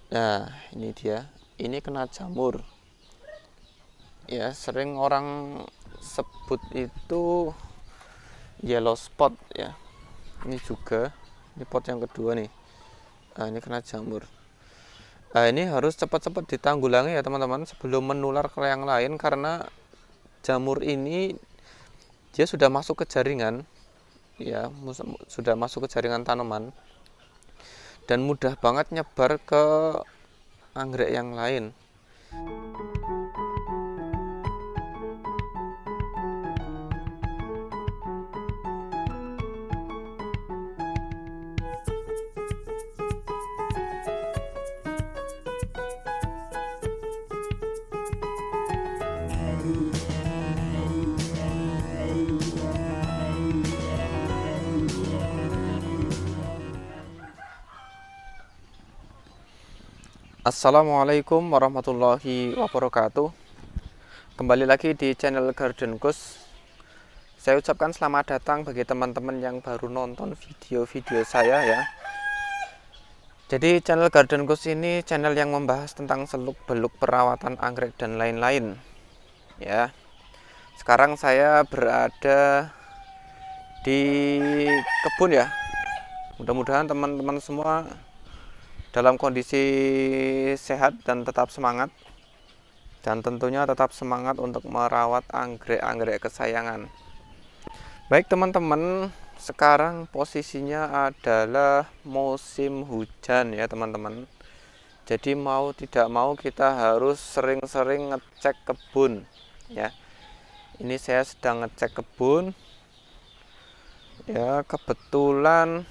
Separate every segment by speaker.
Speaker 1: Nah, ini dia. Ini kena jamur. Ya, sering orang sebut itu yellow spot ya. Ini juga, ini pot yang kedua nih. Nah, ini kena jamur. Nah, ini harus cepat-cepat ditanggulangi ya teman-teman sebelum menular ke yang lain, karena jamur ini dia sudah masuk ke jaringan ya, sudah masuk ke jaringan tanaman dan mudah banget nyebar ke anggrek yang lain. Assalamualaikum warahmatullahi wabarakatuh. Kembali lagi di channel Garden Gus. Saya ucapkan selamat datang bagi teman-teman yang baru nonton video-video saya ya. Jadi channel Garden Gus ini channel yang membahas tentang seluk-beluk perawatan anggrek dan lain-lain ya. Sekarang saya berada di kebun ya. Mudah-mudahan teman-teman semua dalam kondisi sehat dan tetap semangat, dan tentunya tetap semangat untuk merawat anggrek-anggrek kesayangan. Baik teman-teman, sekarang posisinya adalah musim hujan ya teman-teman. Jadi mau tidak mau kita harus sering-sering ngecek kebun ya. Ini saya sedang ngecek kebun ya. Kebetulan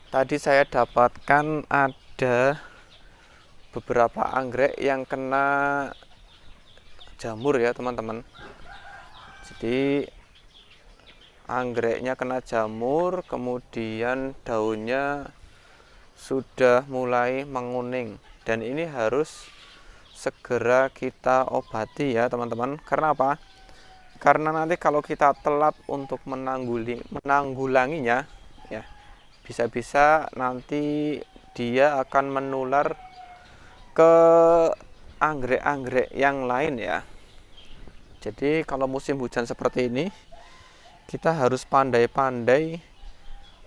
Speaker 1: tadi saya dapatkan ada beberapa anggrek yang kena jamur ya teman-teman. Jadi anggreknya kena jamur, kemudian daunnya sudah mulai menguning, dan ini harus segera kita obati ya teman-teman. Karena apa? Karena nanti kalau kita telat untuk menanggulanginya ya, bisa-bisa nanti dia akan menular ke anggrek-anggrek yang lain ya. Jadi kalau musim hujan seperti ini, kita harus pandai-pandai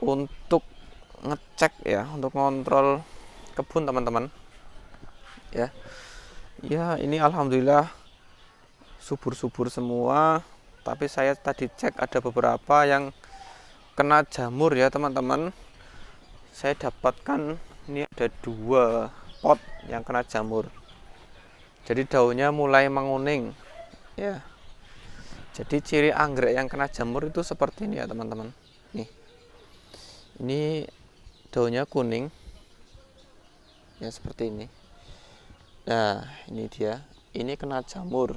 Speaker 1: untuk ngecek ya, untuk ngontrol kebun teman-teman ya. Ya, ini alhamdulillah subur-subur semua, tapi saya tadi cek ada beberapa yang kena jamur ya teman-teman. Saya dapatkan ini ada 2 pot yang kena jamur. Jadi daunnya mulai menguning ya. Jadi ciri anggrek yang kena jamur itu seperti ini ya teman-teman. Nih, ini daunnya kuning ya, seperti ini. Nah, ini dia. Ini kena jamur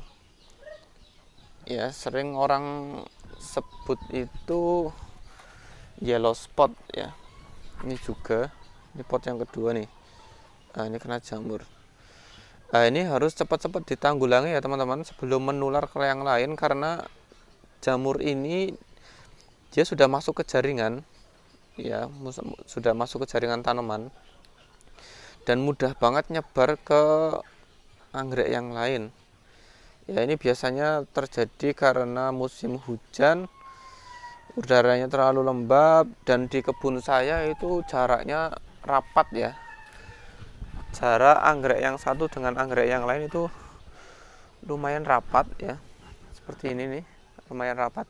Speaker 1: ya, sering orang sebut itu yellow spot ya. Ini juga, ini pot yang kedua nih. Nah, ini kena jamur. Nah, ini harus cepat-cepat ditanggulangi ya teman-teman sebelum menular ke yang lain, karena jamur ini dia sudah masuk ke jaringan ya, sudah masuk ke jaringan tanaman dan mudah banget nyebar ke anggrek yang lain. Ya, ini biasanya terjadi karena musim hujan, udaranya terlalu lembab, dan di kebun saya itu jaraknya rapat ya. Jarak anggrek yang satu dengan anggrek yang lain itu lumayan rapat ya. Seperti ini nih, lumayan rapat.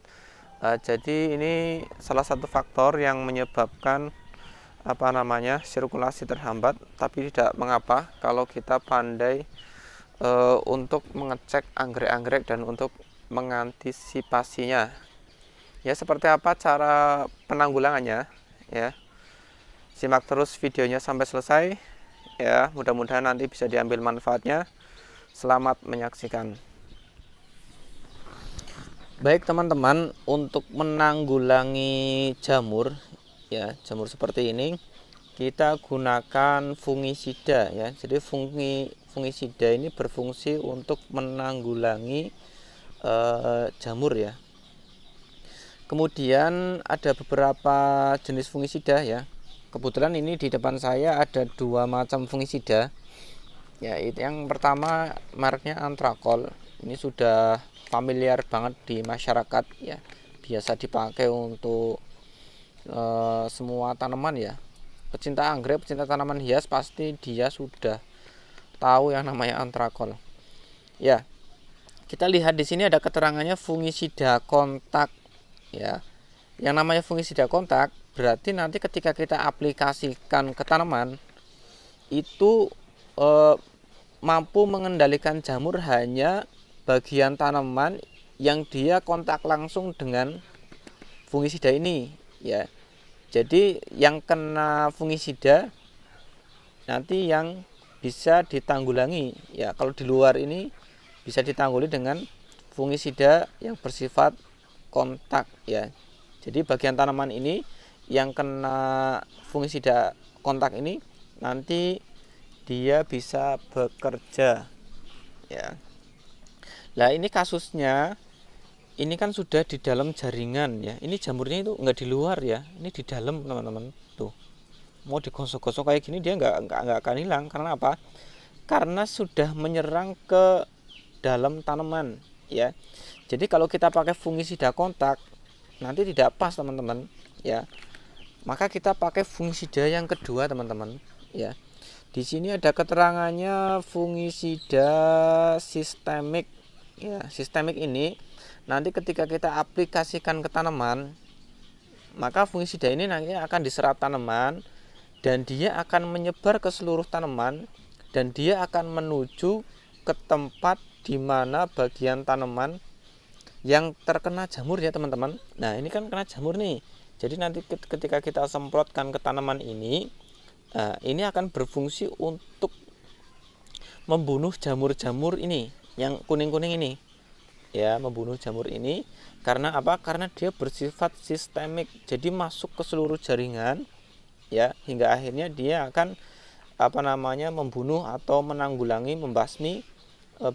Speaker 1: Jadi ini salah satu faktor yang menyebabkan sirkulasi terhambat, tapi tidak mengapa kalau kita pandai untuk mengecek anggrek-anggrek dan untuk mengantisipasinya. Ya, seperti apa cara penanggulangannya ya. Simak terus videonya sampai selesai ya. Mudah-mudahan nanti bisa diambil manfaatnya. Selamat menyaksikan. Baik teman-teman, untuk menanggulangi jamur ya, jamur seperti ini kita gunakan fungisida ya. Jadi fungisida ini berfungsi untuk menanggulangi jamur ya. Kemudian ada beberapa jenis fungisida ya. kebetulan ini di depan saya ada dua macam fungisida. Ya, itu yang pertama mereknya Antrakol. Ini sudah familiar banget di masyarakat ya. Biasa dipakai untuk semua tanaman ya. Pecinta anggrek, pecinta tanaman hias pasti dia sudah tahu yang namanya Antrakol. Ya. Kita lihat di sini ada keterangannya fungisida kontak ya. Yang namanya fungisida kontak berarti nanti ketika kita aplikasikan ke tanaman itu mampu mengendalikan jamur hanya bagian tanaman yang dia kontak langsung dengan fungisida ini ya. Jadi yang kena fungisida nanti yang bisa ditanggulangi ya. Kalau di luar ini bisa ditangguli dengan fungisida yang bersifat kontak ya. Jadi bagian tanaman ini yang kena fungisida kontak ini nanti dia bisa bekerja ya. Nah, ini kasusnya ini kan sudah di dalam jaringan ya. Ini jamurnya itu enggak di luar ya. Ini di dalam, teman-teman. Tuh. Mau digosok-gosok kayak gini dia enggak akan hilang. Karena apa? Karena sudah menyerang ke dalam tanaman ya. Jadi kalau kita pakai fungisida kontak nanti tidak pas, teman-teman ya. Maka kita pakai fungisida yang kedua, teman-teman ya. Di sini ada keterangannya fungisida sistemik ya. Sistemik ini nanti ketika kita aplikasikan ke tanaman, maka fungisida ini nanti akan diserap tanaman dan dia akan menyebar ke seluruh tanaman dan dia akan menuju ke tempat di mana bagian tanaman yang terkena jamur ya, teman-teman. Nah, ini kan kena jamur nih. Jadi nanti ketika kita semprotkan ke tanaman ini akan berfungsi untuk membunuh jamur-jamur ini yang kuning-kuning ini. Ya, membunuh jamur ini karena apa? Karena dia bersifat sistemik. Jadi masuk ke seluruh jaringan ya, hingga akhirnya dia akan membunuh atau menanggulangi, membasmi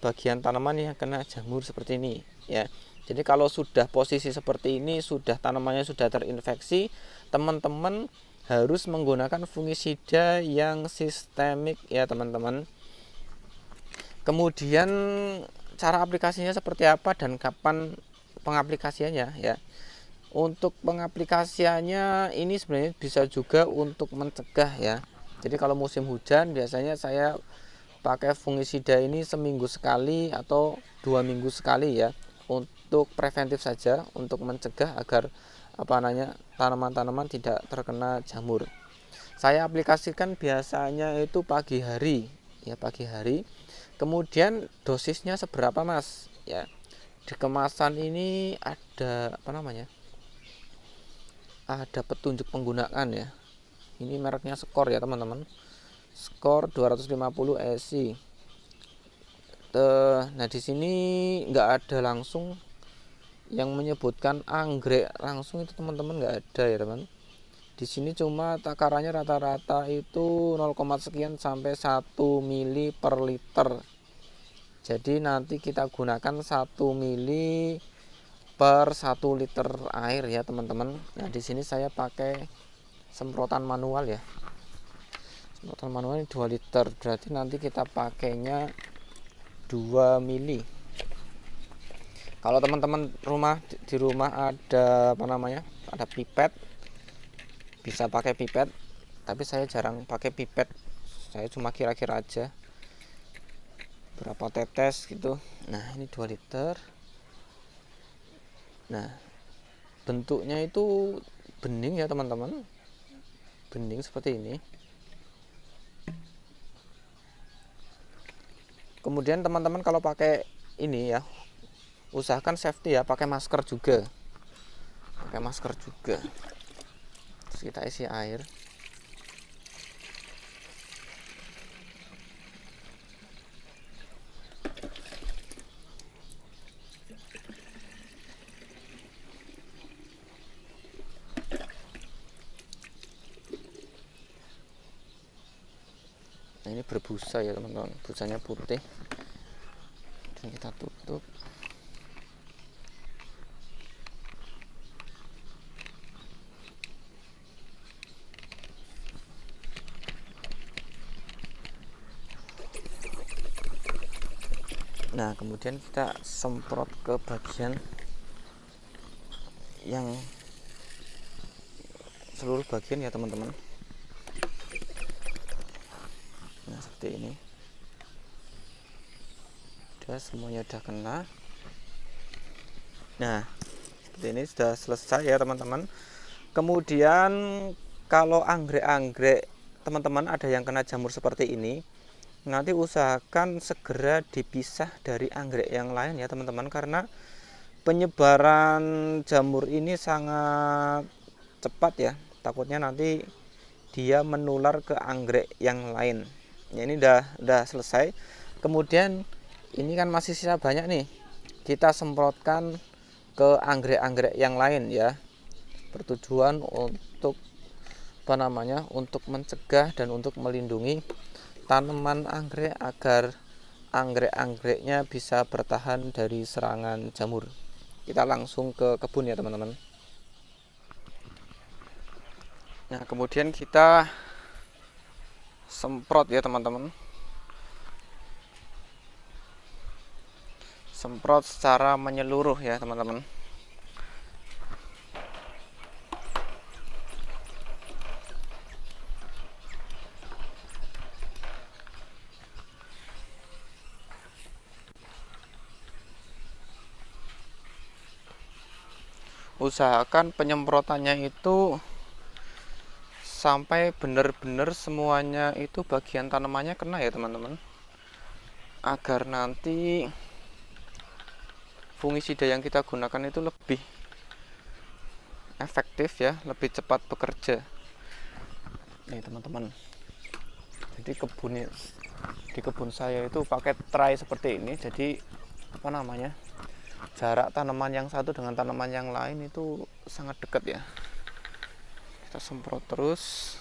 Speaker 1: bagian tanaman yang kena jamur seperti ini ya. Jadi kalau sudah posisi seperti ini, sudah tanamannya sudah terinfeksi, teman-teman harus menggunakan fungisida yang sistemik ya, teman-teman. Kemudian cara aplikasinya seperti apa dan kapan pengaplikasiannya ya. Untuk pengaplikasiannya ini sebenarnya bisa juga untuk mencegah ya. Jadi kalau musim hujan biasanya saya pakai fungisida ini seminggu sekali atau 2 minggu sekali ya, untuk preventif saja, untuk mencegah agar tanaman-tanaman tidak terkena jamur. Saya aplikasikan biasanya itu pagi hari ya, pagi hari. Kemudian dosisnya seberapa, Mas ya. Di kemasan ini ada ada petunjuk penggunaan ya. Ini mereknya Skor ya, teman-teman. Skor 250 ESI. Nah, di sini nggak ada langsung yang menyebutkan anggrek langsung itu, teman-teman, nggak ada ya, teman. Di sini cuma takarannya rata-rata itu 0, sekian sampai 1 mili per liter. Jadi nanti kita gunakan 1 mili per 1 liter air ya, teman-teman. Nah, di sini saya pakai semprotan manual ya. Semprotan manual ini 2 liter, berarti nanti kita pakainya 2 mili. Kalau teman-teman di rumah ada ada pipet, bisa pakai pipet, tapi saya jarang pakai pipet. Saya cuma kira-kira aja berapa tetes gitu. Nah, ini 2 liter. Nah, bentuknya itu bening ya, teman-teman. Bening seperti ini. Kemudian teman-teman kalau pakai ini ya, usahakan safety ya, pakai masker juga. Pakai masker juga. Terus kita isi air. Nah, ini berbusa ya, teman-teman. Busanya putih. Dan kita tutup. Nah, kemudian kita semprot ke bagian yang seluruh bagian ya teman-teman. Nah, seperti ini. Udah, semuanya udah kena. Nah, seperti ini sudah selesai ya teman-teman. Kemudian kalau anggrek-anggrek teman-teman ada yang kena jamur seperti ini, nanti usahakan segera dipisah dari anggrek yang lain ya teman-teman, karena penyebaran jamur ini sangat cepat ya. Takutnya nanti dia menular ke anggrek yang lain. Ya, ini udah selesai. Kemudian ini kan masih sisa banyak nih, kita semprotkan ke anggrek-anggrek yang lain ya, bertujuan untuk untuk mencegah dan untuk melindungi tanaman anggrek agar anggrek-anggreknya bisa bertahan dari serangan jamur. Kita langsung ke kebun ya teman-teman. Nah, kemudian kita semprot ya teman-teman. Semprot secara menyeluruh ya teman-teman. Usahakan penyemprotannya itu sampai benar-benar semuanya itu bagian tanamannya kena ya teman-teman, agar nanti fungisida yang kita gunakan itu lebih efektif ya, lebih cepat bekerja. Nih teman-teman, jadi di kebun saya itu pakai tray seperti ini. Jadi jarak tanaman yang satu dengan tanaman yang lain itu sangat dekat ya. Kita semprot terus.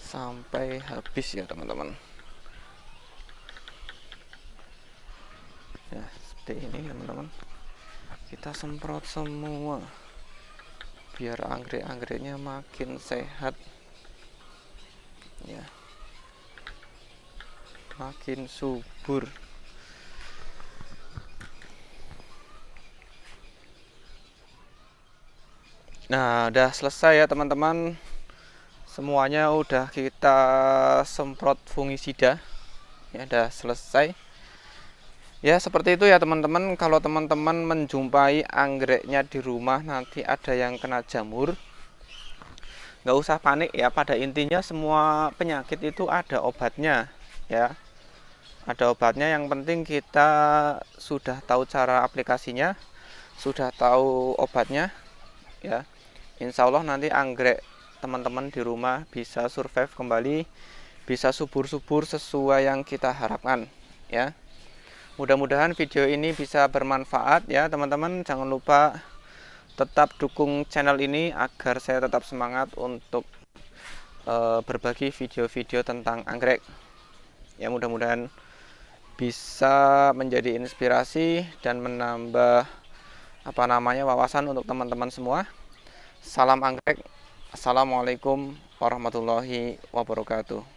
Speaker 1: Sampai habis ya teman-teman. Ya, seperti ini teman-teman. Kita semprot semua biar anggrek-anggreknya makin sehat ya, makin subur. Nah, udah selesai ya teman-teman, semuanya udah kita semprot fungisida ya, udah selesai ya. Seperti itu ya teman-teman. Kalau teman-teman menjumpai anggreknya di rumah nanti ada yang kena jamur, nggak usah panik ya. Pada intinya semua penyakit itu ada obatnya ya, ada obatnya. Yang penting kita sudah tahu cara aplikasinya, sudah tahu obatnya ya. Insya Allah nanti anggrek teman-teman di rumah bisa survive kembali, bisa subur-subur sesuai yang kita harapkan ya. Mudah-mudahan video ini bisa bermanfaat ya teman-teman. Jangan lupa tetap dukung channel ini agar saya tetap semangat untuk berbagi video-video tentang anggrek ya. Mudah-mudahan bisa menjadi inspirasi dan menambah wawasan untuk teman-teman semua. Salam anggrek. Assalamualaikum warahmatullahi wabarakatuh.